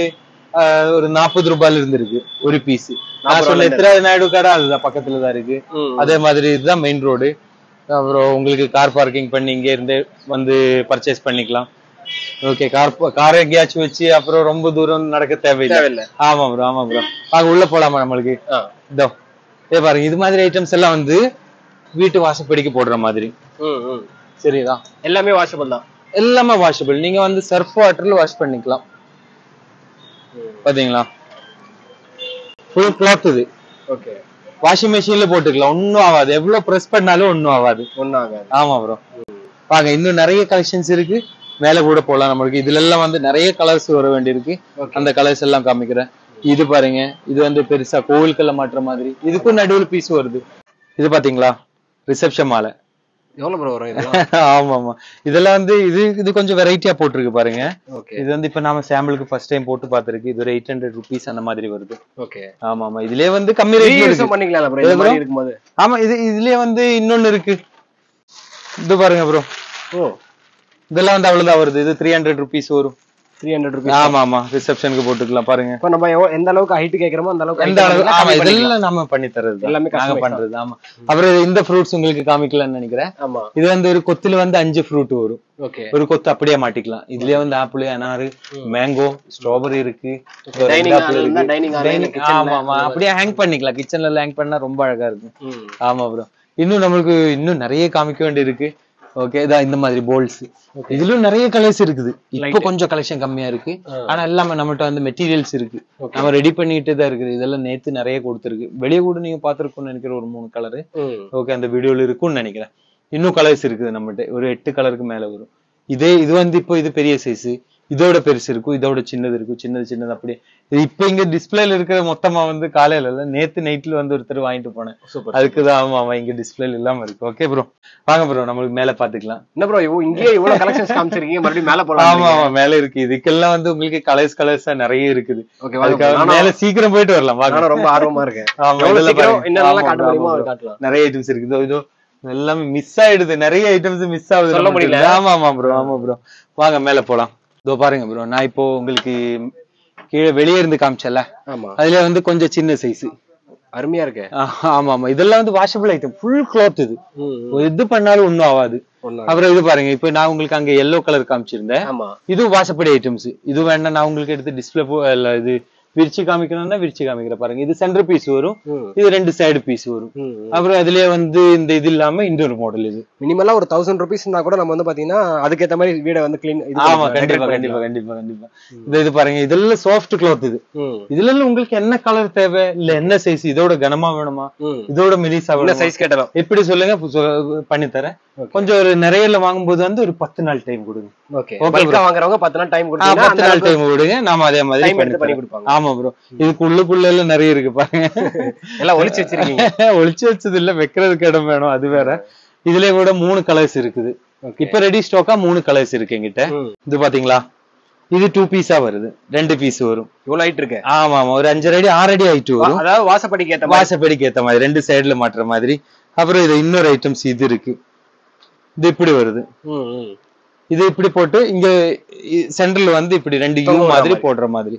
A: ஒரு 40 ரூபாயில இருந்து இருக்கு ஒரு பீஸ். நான் சொன்ன எத்திராஜ் நாயுடு கடை அதுதான் பக்கத்துல தான் இருக்கு. அதே மாதிரி இதுதான் மெயின் ரோடு. அப்புறம் உங்களுக்கு கார் பார்க்கிங் பண்ணி இங்க இருந்து வந்து பர்ச்சேஸ் பண்ணிக்கலாம். ஓகே, கார் எங்கேயாச்சும் வச்சு அப்புறம் ரொம்ப தூரம் நடக்க தேவையில்லை. ஆமா ப்ரோ, ஆமா ப்ரோ. அங்க உள்ள போலாமா நம்மளுக்கு? இதோ பாருங்க, இது மாதிரி ஐட்டம்ஸ் எல்லாம் வந்து வீட்டு வாசப்படிக்கு போடுற மாதிரி. சரிதா,
B: எல்லாமே வாஷபிள் தான்.
A: எல்லாமே வாஷபிள். நீங்க வந்து சர்ஃப் வாட்டர்ல வாஷ் பண்ணிக்கலாம். பாத்தீங்களா, ஃபுல் கிளாத் இது.
B: ஓகே,
A: வாஷிங் மெஷின்ல போட்டுக்கலாம், ஒன்னும் ஆகாது. எவ்வளவு பிரஸ் பண்ணாலும் ஒன்னும் ஆகாது. ஆமா ப்ரோ. பாங்க, இன்னும் நிறைய கலெக்ஷன்ஸ் இருக்கு. மேல கூட போலாம் நம்மளுக்கு. இதுல எல்லாம் வந்து நிறைய கலர்ஸ் வர வேண்டியிருக்கு. அந்த கலர்ஸ் எல்லாம் காமிக்கிறேன். இது பாருங்க, இது வந்து பெருசா கோவில்கல்ல மாட்டுற மாதிரி. இதுக்கும் நடுவில் பீஸ் வருது. இது பாத்தீங்களா, ரிசப்ஷன் மாலை.
B: எவ்வளவு ப்ரோ வரும்?
A: ஆமா ஆமா, இதெல்லாம் வந்து இது கொஞ்சம் வெரைட்டியா போட்டிருக்கு பாருங்க. இது வந்து இப்ப நாம சாம்பிளுக்கு ஃபர்ஸ்ட் டைம் போட்டு பாத்துருக்கு. இது ஒரு 800 rupees அந்த மாதிரி வருது.
B: ஓகே,
A: ஆமா ஆமா, இதுலயே வந்து கம்மி ரேட்ல
B: பண்ணிக்கலாம் ப்ரோ இந்த மாதிரி இருக்கும்போது.
A: ஆமா, இதுலயே வந்து இன்னொன்னு இருக்கு. இது பாருங்க ப்ரோ. இதெல்லாம் வந்து அவ்வளவுதான் வருது. இது 300 rupees வரும்.
B: 300 rupees.
A: ஆமா ஆமா, ரிசப்ஷனுக்கு போட்டுக்கலாம் பாருங்க.
B: இப்ப நம்ம எந்த அளவுக்கு ஹைட் கேக்குறோமோ அந்த அளவுக்கு
A: ஆமா, இதெல்லாம் நாம பண்ணி தரது, எல்லாமே நாங்க பண்றது. ஆமா. அப்புறம் இந்த ஃப்ரூட்ஸ் உங்களுக்கு காமிக்கலாம்னு நினைக்கிறேன்.
B: ஆமா,
A: இது வந்து ஒரு கொத்துல வந்து 5 ஃப்ரூட் வரும்.
B: ஓகே,
A: ஒரு கொத்து அப்படியே மாட்டிக்கலாம். இதுலயே வந்து ஆப்பிள், அனாறு, மேங்கோ, ஸ்ட்ராபெரி இருக்கு. ஆமா ஆமா, அப்படியே ஹேங் பண்ணிக்கலாம். கிச்சன்ல ஹேங் பண்ணா ரொம்ப அழகா இருக்கும். ஆமா ப்ரோ, இன்னும் நம்மளுக்கு இன்னும் நிறைய காமிக்க வேண்டி இருக்கு. ஓகே, இதான் இந்த மாதிரி போல்ஸ். இதுலயும் நிறைய கலர்ஸ் இருக்குது. இப்ப கொஞ்சம் கலெக்ஷன் கம்மியா இருக்கு. ஆனா எல்லாமே நம்மகிட்ட வந்து மெட்டீரியல்ஸ் இருக்கு. நம்ம ரெடி பண்ணிட்டு தான் இருக்குது. இதெல்லாம் நேத்து நிறைய கொடுத்துருக்கு. வெளியே கூட நீங்க பாத்துருக்கோம்னு நினைக்கிற ஒரு 3 கலரு. ஓகே, அந்த வீடியோல இருக்கும்னு நினைக்கிறேன். இன்னும் கலர்ஸ் இருக்குது நம்மகிட்ட. ஒரு 8 கலருக்கு மேல வரும். இது வந்து இப்போ இது பெரிய சைஸ். இதோட பெருசு இருக்கும், இதோட சின்னது இருக்கும். சின்னது அப்படியே. இப்ப இங்க டிஸ்பிளேல இருக்கிற மொத்தமா வந்து காலையில இல்ல, நேத்து நைட்ல வந்து ஒருத்தர் வாங்கிட்டு போனேன். அதுக்குதான். ஆமா ஆமா, இங்க டிஸ்பிளேல இல்லாம இருக்கு. ஓகே ப்ரோ, வாங்க ப்ரோ, நம்மளுக்கு மேல பாத்துக்கலாம்.
B: என்ன ப்ரோ, இங்கே இவ்வளவு கலெக்ஷன்ஸ் காமிச்சிருக்கீங்க, மறுபடியும் மேல போலாம்.
A: ஆமா ஆமா, மேல இருக்கு. இதுக்கெல்லாம் வந்து உங்களுக்கு கலர்ஸா நிறைய இருக்குது. அதுக்காக மேல சீக்கிரம் போயிட்டு வரலாம்.
B: நான் ரொம்ப ஆர்வமா இருக்கேன்.
A: நிறைய ஐட்டம்ஸ் இருக்குது. இதோ எல்லாமே மிஸ் ஆயிடுது. நிறைய ஐட்டம்ஸ் மிஸ் ஆகுது, சொல்ல முடியல. ஆமா ஆமா ப்ரோ, ஆமா ப்ரோ, வாங்க மேல போலாம். இதோ பாருங்க ப்ரோ, நான் இப்போ உங்களுக்கு கீழே வெளியே இருந்து காமிச்சல, அதுல வந்து கொஞ்சம் சின்ன சைஸ்.
B: அருமையா இருக்கு.
A: ஆமா ஆமா, இதெல்லாம் வந்து வாஷபிள் ஐட்டம். ஃபுல் கிளாத் இது. எது பண்ணாலும் ஒண்ணும் ஆகாது. அப்புறம் இது பாருங்க, இப்ப நான் உங்களுக்கு அங்க எல்லோ கலர் காமிச்சிருந்தேன். இது வாஷப்படி ஐட்டம்ஸ். இது வேண்டாம், நான் உங்களுக்கு எடுத்து டிஸ்பிளே இது விரிச்சு காமிக்கணும்னா விரிச்சு காமிக்கிற பாருங்க. இது சென்டர் பீஸ் வரும், இது 2 சைடு பீஸ் வரும். அப்புறம் அதுலயே வந்து இந்த இது இல்லாம இன்னொரு மாடல். இது
B: மினிமலா ஒரு 1000 rupees கூட நம்ம வந்து பாத்தீங்கன்னா அதுக்கேத்த மாதிரி வீட வந்து கிளீன்.
A: ஆமா, கண்டிப்பா கண்டிப்பா கண்டிப்பா கண்டிப்பா. இது பாருங்க, இதெல்லாம் சாஃப்ட் கிளாத். இதுல உங்களுக்கு என்ன கலர் தேவை, இல்ல என்ன சைஸ், இதோட கனமா வேணுமா, இதோட மெலிசா வேணுமா,
B: சைஸ் கேட்டலாம்
A: எப்படி சொல்லுங்க, பண்ணி தரேன். கொஞ்சம் ஒரு நிறைய வாங்கும்போது வந்து ஒரு 10 நாள் டைம் கொடுங்க.
B: ஓகே, பல்கா வாங்குறவங்க 10 நாள் டைம் கொடுங்க.
A: 10 நாள் டைம் கொடுங்க, நாம அதே மாதிரி பண்ணி கொடுப்பாங்க. ஆமா ப்ரோ, இதுக்குள்ள எல்லாம் நிறைய இருக்கு பாருங்க. எல்லாம் ஒளிச்சு வச்சிருக்கீங்க. ஒளிச்சு வச்சது இல்ல, வைக்கிறதுக்கு இடம் வேணும், அது வேற. இதுல கூட 3 கலர்ஸ் இருக்குது. இப்ப ரெடி ஸ்டாக்கா 3 கலர்ஸ் இருக்கு என்கிட்ட. இது பாத்தீங்களா, இது 2 பீஸா வருது. 2 பீஸ் வரும். இவ்வளவு ஹைட் இருக்கு. ஆமா ஆமா, ஒரு 5 அடி 6 அடி ஹைட் வரும்.
B: அதாவது வாசப்படிக்கு
A: ஏத்த மாதிரி 2 சைடுல மாட்டுற மாதிரி. அப்புறம் இது இன்னொரு ஐட்டம்ஸ் இது இருக்கு. இது இப்படி வருது. இது இப்படி போட்டு இங்க சென்டர்ல வந்து இப்படி 2 யூ மாதிரி போடுற மாதிரி.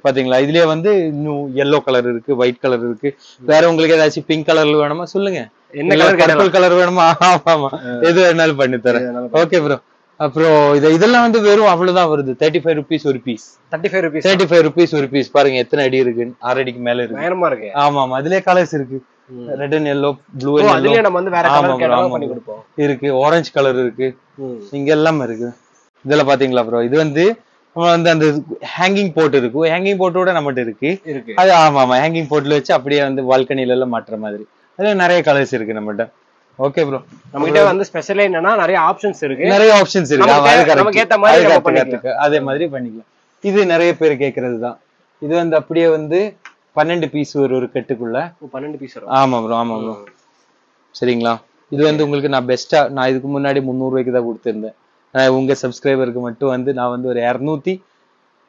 A: பாத்தீங்களா, இதுலயே வந்து இன்னும் yellow கலர் இருக்கு, ஒயிட் கலர் இருக்கு. வேற உங்களுக்கு ஏதாச்சும் பிங்க் கலர்ல வேணுமா சொல்லுங்க, என்ன கலர், பர்பிள் கலர் வேணுமா? ஆமா, எது வேணாலும் பண்ணி தரேன். Okay bro. அப்புறம் இதெல்லாம் வந்து வெறும் அவ்வளவுதான் வருது. 35 rupees ஒரு பீஸ். 35 rupees ஒரு பீஸ். பாருங்க எத்தனை அடி இருக்கு, 6 அடிக்கு மேல இருக்கு. ஆமா ஆமா, அதுலயே கலர்ஸ் இருக்கு. Red and yellow, blue and
B: அதுலயே நம்ம வந்து வேற கலர் கேட்டாலும் பண்ணி கொடுப்போம்.
A: இருக்கு, ஆரஞ்சு கலர் இருக்கு, இங்க எல்லாம் இருக்கு. இதெல்லாம் பாத்தீங்களா ப்ரோ, இது வந்து நம்ம வந்து அந்த ஹேங்கிங் போட் இருக்கு. ஹேங்கிங் போட்டோட நம்மகிட்ட இருக்கு. அது ஆமா ஆமா, ஹேங்கிங் போட்ல வச்சு அப்படியே வந்து பால்கனில எல்லாம் மாட்டுற மாதிரி. அதுல நிறைய கலர்ஸ் இருக்கு நம்மகிட்ட. ஓகே ப்ரோ,
B: நம்ம கிட்ட வந்து ஸ்பெஷல் என்னன்னா நிறைய ஆப்ஷன்ஸ் இருக்கு.
A: நிறைய ஆப்ஷன்ஸ் இருக்கு,
B: நமக்கு ஏத்த மாதிரி நம்ம பண்ணிக்கலாம்.
A: அதே மாதிரி பண்ணிக்கலாம். இது நிறைய பேர் கேக்குறது தான். இது வந்து அப்படியே வந்து 12 பீஸ் ஒரு கட்டுக்குள்ள
B: 12 பீஸ் வரும்.
A: ஆமா ப்ரோ, ஆமா ப்ரோ. சரிங்களா, இது வந்து உங்களுக்கு நான் பெஸ்டா, நான் இதுக்கு முன்னாடி 300 ரூபாய்க்கு தான் கொடுத்திருந்தேன். உங்க சப்ஸ்கிரைபருக்கு மட்டும் வந்து நான் வந்து ஒரு 250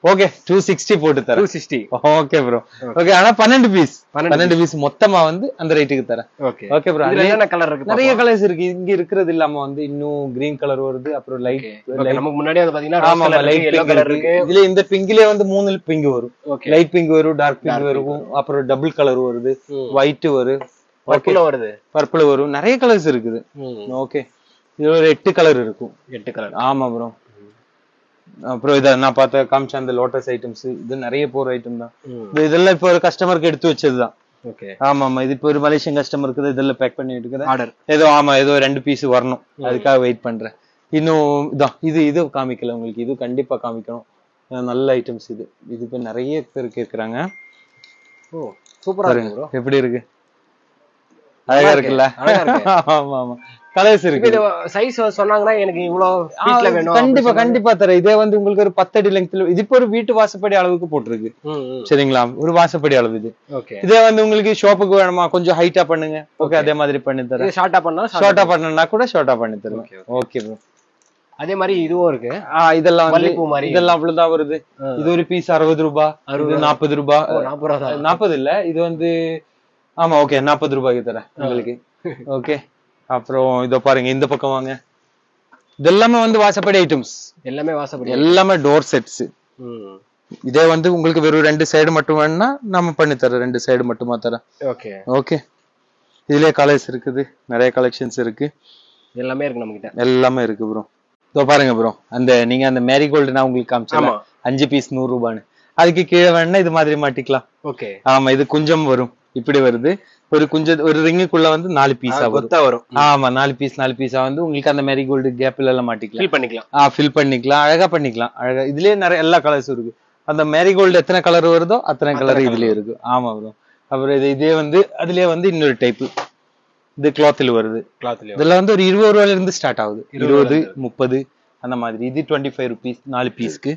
A: ஓகே 260 போட்டு தரேன்.
B: 260.
A: Okay bro. ஓகே ஆனா 12 பீஸ் மொத்தமா வந்து அந்த ரேட்டுக்கு தரேன்.
B: Okay
A: okay bro.
B: இதுல என்ன கலர் இருக்கு?
A: நிறைய கலர்ஸ் இருக்கு. இங்க இருக்கிறது இல்லாம வந்து இன்னும் கிரீன் கலர் வருது, அப்புறம் லைட்
B: நமக்கு முன்னாடி வந்து பாத்தீங்கன்னா ரோஸ் கலர் இருக்கு, yellow கலர் இருக்கு.
A: இதுல இந்த பிங்க்லயே வந்து 3 பிங்க் வரும். லைட் பிங்க் வரும், டார்க் பிங்க் வரும், அப்புறம் டபுள் கலர் வருது, ஒயிட் வரும், பர்பிள் வரும், நிறைய கலர்ஸ் இருக்குது. ஓகே இது ஒரு 8 கலர் இருக்கும். 8 கலர். ஆமா ப்ரோ. அப்புறம் இத நான் பார்த்த காமிச்ச அந்த லோட்டஸ் ஐட்டம்ஸ் இது நிறைய போற ஐட்டம் தான். இதெல்லாம் இப்போ ஒரு கஸ்டமருக்கு எடுத்து வச்சதுதான். ஓகே ஆமா ஆமா. இது இப்போ ஒரு மலேசியன் கஸ்டமருக்கு இதெல்லாம் பேக் பண்ணி எடுக்கிறேன். ஆர்டர் ஏதோ ஆமா ஏதோ 2 பீஸ் வரணும், அதுக்காக வெயிட் பண்றேன். இன்னும் இதான் இது காமிக்கல உங்களுக்கு. இது கண்டிப்பா காமிக்கணும். நல்ல ஐட்டம்ஸ் இது. இது இப்போ நிறைய பேர் கேக்குறாங்க. ஓ சூப்பரா இருக்கு ப்ரோ. எப்படி இருக்கு? அழகா இருக்குல்ல? ஆமா ஆமா. கலர்ஸ் இருக்கு.
B: இது சைஸ் சொன்னாங்கன்னா எனக்கு இவ்வளவு பீஸ்ல வேணும்.
A: கண்டிப்பா கண்டிப்பா தரேன். இதே வந்து உங்களுக்கு ஒரு 10 அடி லெங்த்ல இது இப்போ ஒரு வீட்டு வாசப்படி அளவுக்கு போட்டுருக்கு. சரிங்களா? ஒரு வாசப்படி அளவு இது. இதே வந்து உங்களுக்கு ஷாப்புக்கு வேணுமா கொஞ்சம் ஹைட்டா பண்ணுங்க, ஓகே அதே மாதிரி பண்ணி தரேன்.
B: ஷார்ட்டா பண்ணா
A: கூட ஷார்ட்டா பண்ணி தருவேன். Okay bro.
B: அதே மாதிரி இதுவும் இருக்கு.
A: இதெல்லாம் வந்து இதெல்லாம் அவ்வளவுதான் வருது. இது ஒரு பீஸ் 60 ரூபாய், 40 ரூபாய். 40 இல்ல, இது வந்து ஆமா ஓகே 40 ரூபாய்க்கு தரேன் உங்களுக்கு. ஓகே அப்புறம் இதோ பாருங்க, இந்த பக்கம் வாங்க. இதெல்லாமே வந்து வாசப்படி ஐட்டம்ஸ். எல்லாமே டோர் செட்ஸ். இதே வந்து உங்களுக்கு வெறும் 2 சைடு மட்டும் வேணும்னா நம்ம பண்ணி தரோம். 2 சைடு மட்டுமா தரேன். Okay okay. இதுலயே கலர்ஸ் இருக்குது, நிறைய கலெக்ஷன்ஸ் இருக்கு. எல்லாமே இருக்கு நம்ம கிட்ட. எல்லாமே இருக்கு ப்ரோ. இதோ பாருங்க ப்ரோ, அந்த நீங்க அந்த மேரிகோல்டு நான் உங்களுக்கு காமிச்சேன் 5 பீஸ் 100 ரூபான்னு. அதுக்கு கீழே வேணா இது மாதிரி மாட்டிக்கலாம். ஓகே ஆமா. இது குஞ்சம் வரும், இப்படி வருது. ஒரு ரிங்குக்குள்ள வந்து 4 பீஸா வரும். ஆமா 4 பீஸா வந்து உங்களுக்கு அந்த மேரிகோல்டு கேப்ல எல்லாம் மாட்டிக்கலாம். ஃபில் பண்ணிக்கலாம், அழகா பண்ணிக்கலாம். அழகா இதுலயே நிறைய எல்லா கலர்ஸும் இருக்கு. அந்த மேரிகோல்டு எத்தனை கலர் வருதோ அத்தனை கலர் இதுலயே இருக்கு. ஆமா ப்ரோ. அப்புறம் இதே வந்து அதுலயே வந்து இன்னொரு டைப் இது கிளாத்ல வருது. இதெல்லாம் வந்து ஒரு 20 ரூபாயில இருந்து ஸ்டார்ட் ஆகுது. 20, 30 அந்த மாதிரி. இது 25 ருபீஸ் 4 பீஸ்க்கு.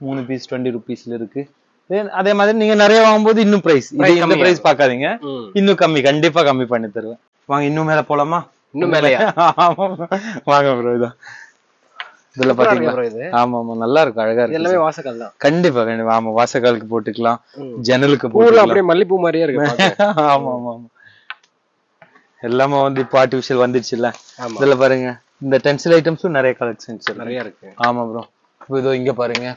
A: 3 பீஸ் 20 ருபீஸ்ல இருக்கு. அதே மாதிரி நீங்க நிறைய வாங்கும்போது இன்னும் பிரைஸ் இந்த பிரைஸ் பாக்காதீங்க, இன்னும் கம்மி கண்டிப்பா கம்மி பண்ணி தருவேன். வாங்க இன்னும் மேல போலாமா? இன்னும் மேலயா? வாங்க ப்ரோ. இதுல பாத்தீங்களா? ஆமா ஆமா நல்லா இருக்கும், அழகா இருக்கு. எல்லாமே வாசக்கால் தான். கண்டிப்பா கண்டிப்பா. ஆமா வாசக்காலுக்கு போட்டுக்கலாம், ஜன்னலுக்கு போட்டுக்கலாம். அப்படியே மல்லிப்பூ மாதிரியே இருக்கு. ஆமா ஆமா ஆமா. எல்லாமே வந்து இப்போ ஆர்டிபிஷியல் வந்துருச்சுல்ல. இதுல பாருங்க இந்த டென்சில் ஐட்டம்ஸும் நிறைய கலெக்ஷன்ஸ் நிறைய இருக்கு. ஆமா ப்ரோ. இப்போ இதோ இங்க பாருங்க,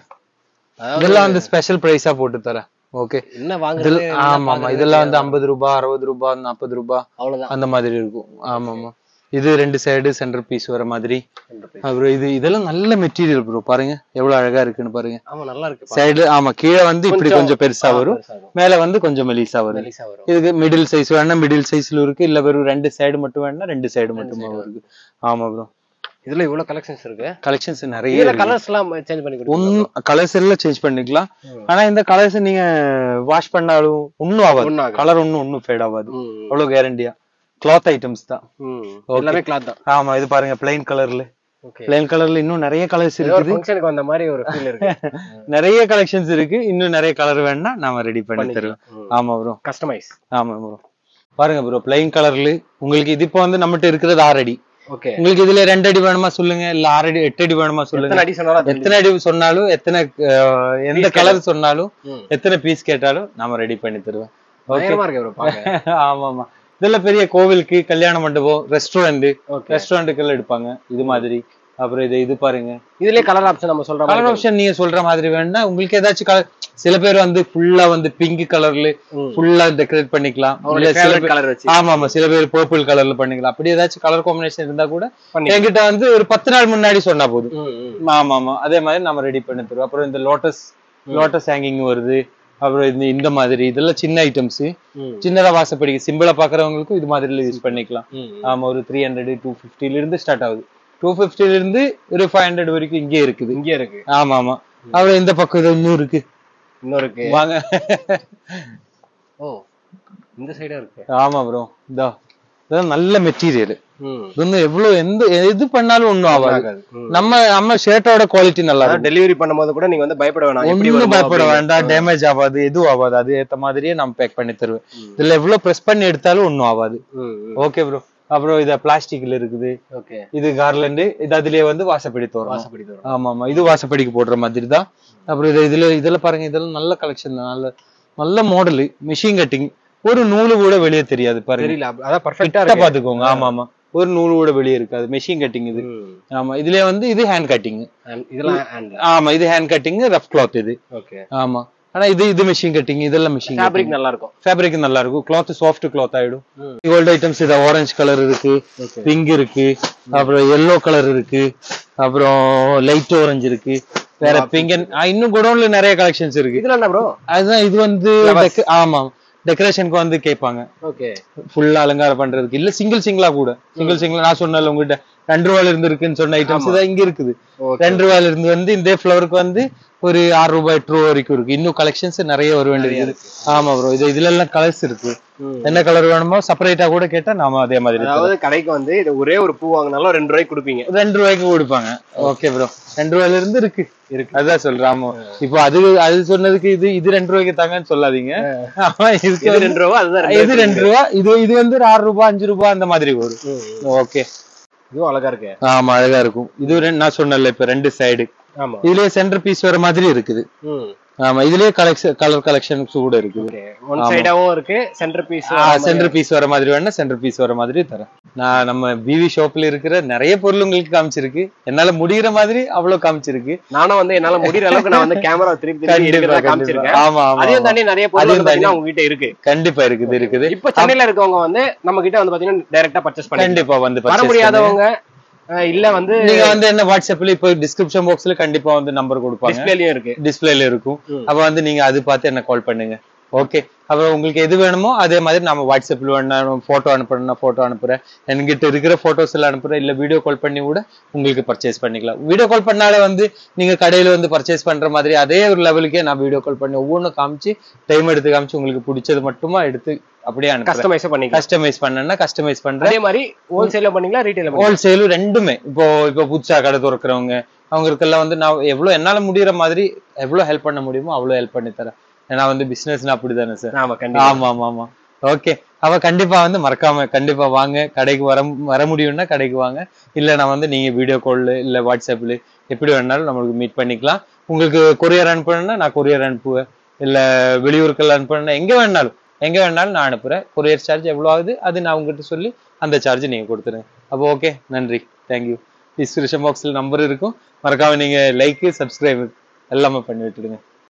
A: இதெல்லாம் வந்து ஸ்பெஷல் பிரைஸா போட்டு தரேன். ஓகே என்ன வாங்குறது? ஆமா ஆமா. இதெல்லாம் வந்து 50 ரூபாய், 60 ரூபாய், 40 ரூபாய் அவ்வளவுதான் அந்த மாதிரி இருக்கும். ஆமா ஆமா. இது 2 சைடு சென்டர் பீஸ் வர மாதிரி. அப்புறம் இதெல்லாம் நல்ல மெட்டீரியல் ப்ரோ. பாருங்க எவ்வளவு அழகா இருக்குன்னு பாருங்க. ஆமா நல்லா இருக்கு. சைடு ஆமா கீழே வந்து இப்படி கொஞ்சம் பெருசா வரும், மேல வந்து கொஞ்சம் மெலிசா வரும். இதுக்கு மிடில் சைஸ் வேணா மிடில் சைஸ்ல இருக்கு, இல்ல வெறும் 2 சைடு மட்டும் வேணா 2 சைடு மட்டுமா இருக்கு. ஆமா ப்ரோ. இதுல இவ்வளவு கலெக்ஷன்ஸ் இருக்கு. கலெக்ஷன்ஸ் நிறைய. கலர்ஸ் எல்லாம் சேஞ்ச் பண்ணி கொடுக்கலாம். கலர்ஸ் எல்லாம் சேஞ்ச் பண்ணிக்கலாம். ஆனா இந்த கலர்ஸ் நீங்க வாஷ் பண்ணாலும் ஒண்ணும் ஆகாது. கலர் ஒண்ணும் ஃபேட் ஆகாது. அவ்வளவு கேரண்டியா. கிளாத் ஐட்டம்ஸ் தான். எல்லாமே கிளாத் தான். ஆமா. இது பாருங்க பிளைன் கலர்ல. பிளைன் கலர்ல இன்னும் நிறைய கலர்ஸ் இருக்குது. ஃபங்க்ஷனுக்கு வந்த மாதிரி ஒரு ஃபீல் இருக்கு. நிறைய கலெக்ஷன்ஸ் இருக்கு. இன்னும் நிறைய கலர் வேணா நாம ரெடி பண்ணி தருவோம். ஆமா ப்ரோ. கஸ்டமைஸ். ஆமா ப்ரோ. பாருங்க ப்ரோ பிளைன் கலர்ல உங்களுக்கு இது இப்போ வந்து நம்மகிட்ட இருக்கிறது 6 அடி. உங்களுக்கு இதுல 2 அடி வேணுமா சொல்லுங்க, இல்ல 6 அடி 8 அடி வேணுமா சொல்லுங்க. எத்தனை அடி சொன்னாலும், எத்தனை எந்த கலர் சொன்னாலும், எத்தனை பீஸ் கேட்டாலும் நாம ரெடி பண்ணி தருவேன். ஆமா ஆமா. இதுல பெரிய கோவிலுக்கு, கல்யாண மண்டபம், ரெஸ்டாரண்ட்டுக்கு எடுப்பாங்க இது மாதிரி. அப்புறம் இது பாருங்க, இதுலயே கலர் ஆப்ஷன் நம்ம சொல்ற கலர் ஆப்ஷன் நீங்க சொல்ற மாதிரி வேணும்னா உங்களுக்கு ஏதாச்சும் கலர். சில பேர் வந்து ஃபுல்லா வந்து பிங்க் கலர்ல ஃபுல்லா டெக்கரேட் பண்ணிக்கலாம். ஆமா ஆமா. சில பேர் பர்பிள் கலர்ல பண்ணிக்கலாம். அப்படி ஏதாச்சும் கலர் காம்பினேஷன் இருந்தா கூட என்கிட்ட வந்து ஒரு 10 நாள் முன்னாடி சொன்னா போதும். ஆமா ஆமா. அதே மாதிரி நம்ம ரெடி பண்ணி தருவோம். அப்புறம் இந்த லோட்டஸ் ஹேங்கிங் வருது. அப்புறம் இந்த மாதிரி இதெல்லாம் சின்ன ஐட்டம்ஸ். சின்னதா வாசப்படிக்கு சிம்பிளா பாக்குறவங்களுக்கும் இது மாதிரி யூஸ் பண்ணிக்கலாம். ஆமா. ஒரு 300 250 இருந்து ஸ்டார்ட் ஆகுது. 250 இருந்து ஒரு 500 வரைக்கும் இங்கே இருக்கு. ஆமா ஆமா. அப்புறம் இந்த பக்கம் இது இன்னும் இருக்கு. வாங்க. ஓ இந்த சைடா இருக்கு. ஆமா ப்ரோ. இதெல்லாம் நல்ல மெட்டீரியல். எது பண்ணாலும் ஒண்ணும் ஆகாது. நம்ம ஷர்ட்டோட குவாலிட்டி நல்லா இருக்கும். டெலிவரி பண்ணும்போது கூட நீங்க வந்து பயப்பட வேணாம், பயப்பட வேண்டாம். டேமேஜ் ஆகாது, எதுவும் ஆகாது. அது ஏத்த மாதிரியே நம்ம பேக் பண்ணி தருவேன். இதுல எவ்வளவு பிரஸ் பண்ணி எடுத்தாலும் ஒண்ணும் ஆகாது. Okay bro. அப்புறம் இத பிளாஸ்டிக்ல இருக்குது.
B: ஓகே.
A: இது கார்லண்ட். இது அதுலயே வந்து வாசப்படி தோரணம்.
B: வாசப்படி தோரணம்.
A: ஆமா ஆமா, இது வாசப்படிக்கு போடுற மாதிரி தான். அப்புறம் இதுல பாருங்க, இதெல்லாம் நல்ல கலெக்ஷன் தான். நல்ல மாடல், மிஷின் கட்டிங். ஒரு நூலு கூட வெளியே தெரியாது பாருங்க.
B: தெரியல, அதான் பெர்ஃபெக்ட்டா இருக்கு.
A: பாத்துக்கோங்க. ஆமா ஆமா, ஒரு நூலு கூட வெளியே இருக்காது. மெஷின் கட்டிங் இது. ஆமா, இதுலயே வந்து இது ஹேண்ட் கட்டிங்.
B: இதெல்லாம்
A: ஆமா, இது ஹேண்ட் கட்டிங், ரஃப் கிளாத் இது.
B: ஓகே.
A: ஆமா, ஆனா இது மெஷின் கட்டிங். இதெல்லாம் மெஷின்
B: ஃபேப்ரிக் நல்லா இருக்கும்.
A: ஃபேப்ரிக் நல்லா இருக்கும். கிளாத் சாஃப்ட் கிளாத் ஆயிடும். கோல்ட் ஐட்டம்ஸ் இது ஆரஞ்சு கலர் இருக்கு, பிங்க் இருக்கு, அப்புறம் yellow கலர் இருக்கு, அப்புறம் லைட் ஆரஞ்சு இருக்கு, வேற பிங்க். இன்னும் குடோன்ல நிறைய கலெக்ஷன்ஸ் இருக்கு.
B: இதுல என்ன ப்ரோ?
A: அதுதான் இது வந்து ஆமா, டெக்கரேஷனுக்கு வந்து கேட்பாங்க.
B: ஓகே.
A: ஃபுல்லா அலங்காரம் பண்றதுக்கு இல்ல, சிங்கிளா கூட. சிங்கிள் நான் சொன்னல உங்ககிட்ட 2 ரூபாயில இருந்து இருக்குன்னு சொன்ன ஐட்டம்ஸ் தான் இங்க இருக்குது. 2 ரூபாயில இருந்து வந்து இந்த ஃபிளவருக்கு வந்து ஒரு 6 ரூபாய் 8 ரூபாய் வரைக்கும் இருக்கு. இன்னும் கலெக்ஷன்ஸ் நிறைய வர வேண்டியது. ஆமா ப்ரோ, இதுல எல்லாம் கலர்ஸ் இருக்கு. என்ன கலர் வேணுமோ செப்பரேட்டா கூட கேட்டா நாம அதே மாதிரி.
B: அதாவது கடைக்கு வந்து இது ஒரே ஒரு பூ வாங்கினாலும் 2 ரூபாய்க்கு கொடுப்பீங்க.
A: 2 ரூபாய்க்கு கொடுப்பாங்க. ஓகே ப்ரோ, 2 ரூபாயில இருந்து இருக்கு. அதான் சொல்றேன். ஆமா, இப்போ அது சொன்னதுக்கு இது 2 ரூபாய்க்கு தாங்கன்னு சொல்லாதீங்க. ஆமா, இதுக்கு
B: 2 ரூபா, அதுதான்
A: இது 2 ரூபா. இது வந்து 6 ரூபாய் 5 ரூபாய் அந்த மாதிரி வரும். ஓகே.
B: இதுவும் அழகா இருக்கு.
A: ஆமா, அழகா இருக்கும். இது நான் சொன்னல இப்ப 2 சைடு.
B: ஆமா,
A: இதுலயே சென்டர் பீஸ் வர மாதிரி இருக்குது. ஆமா, இதுலயே கலர் கலெக்ஷன்ஸ் கூட இருக்குது.
B: ஒன் சைடாவும் இருக்கு, சென்டர்
A: பீஸ் வர மாதிரி வேணா சென்டர் பீஸ் வர மாதிரி தரேன். நான் நம்ம பிவி ஷாப்ல இருக்கிற நிறைய பொருள் உங்களுக்கு காமிச்சிருக்கு. என்னால முடிகிற மாதிரி அவ்வளவு காமிச்சிருக்கு.
B: நானும் வந்து என்னால முடிகிற அளவுக்கு நான் வந்து கேமரா திருப்பி காமிச்சிருக்கேன்.
A: ஆமா,
B: அதையும் தாண்டி நிறைய பொருள் பாத்தீங்கன்னா உங்க கிட்ட இருக்கு.
A: கண்டிப்பா இருக்குது.
B: இப்ப சென்னையில இருக்கவங்க வந்து நம்ம கிட்ட வந்து பாத்தீங்கன்னா டைரக்டா பர்ச்சேஸ் பண்ணி
A: கண்டிப்பா வந்து
B: வர முடியாதவங்க இல்ல வந்து
A: நீங்க வந்து என்ன வாட்ஸ்அப்ல இப்போ டிஸ்கிரிப்ஷன் பாக்ஸ்ல கண்டிப்பா வந்து நம்பர் கொடுப்பாங்க. டிஸ்பிளேலயும் இருக்கும். அப்ப வந்து நீங்க அது பார்த்து என்ன கால் பண்ணுங்க. ஓகே. அப்புறம் உங்களுக்கு எது வேணுமோ அதே மாதிரி நம்ம வாட்ஸ்அப்ல வேணும் போட்டோ அனுப்புறேன்னா போட்டோ அனுப்புறேன். என்கிட்ட இருக்கிற போட்டோஸ் எல்லாம் அனுப்புறேன். இல்ல வீடியோ கால் பண்ணி கூட உங்களுக்கு பர்ச்சேஸ் பண்ணிக்கலாம். வீடியோ கால் பண்ணாலே வந்து நீங்க கடையில வந்து பர்ச்சேஸ் பண்ற மாதிரி அதே ஒரு லெவலுக்கே நான் வீடியோ கால் பண்ணி ஒவ்வொன்றும் காமிச்சு டைம் எடுத்து காமிச்சு உங்களுக்கு பிடிச்சது மட்டுமா எடுத்து அப்படியே கஸ்டமைஸ் பண்ணா கஸ்டமைஸ் பண்றேன்.
B: அதே மாதிரி ஹோல்சேல பண்ணீங்களா ரீட்டைல?
A: ஹோல்சேலும் ரெண்டுமே. இப்போ புதுசா கடை திறக்கிறவங்க அவங்களுக்கெல்லாம் வந்து நான் எவ்வளவு என்னால முடியற மாதிரி எவ்வளவு ஹெல்ப் பண்ண முடியுமோ அவ்வளவு ஹெல்ப் பண்ணி தரேன். ஏன்னா வந்து பிசினஸ்னா அப்படிதானே சார். ஆமா ஆமா ஆமா. ஓகே. அவ கண்டிப்பா வந்து மறக்காம கண்டிப்பா வாங்க. கடைக்கு வர முடியும்னா கடைக்கு வாங்க. இல்ல நான் வந்து நீங்க வீடியோ கால் இல்ல வாட்ஸ்அப்ல எப்படி வேணாலும் நம்மளுக்கு மீட் பண்ணிக்கலாம். உங்களுக்கு கொரியர் அனுப்பணும்னா நான் கொரியர் அனுப்புவேன். இல்ல வெளியூருக்கெல்லாம் அனுப்பணும்னா எங்க வேணாலும் நான் அனுப்புறேன். கொரியர் சார்ஜ் எவ்வளவு ஆகுது அது நான் உங்ககிட்ட சொல்லி அந்த சார்ஜ் நீங்க கொடுத்துருங்க. அப்போ ஓகே, நன்றி, தேங்க்யூ. டிஸ்கிரிப்ஷன் பாக்ஸ்ல நம்பர் இருக்கும். மறக்காம நீங்க லைக், சப்ஸ்கிரைப் எல்லாமே பண்ணி விட்டுடுங்க.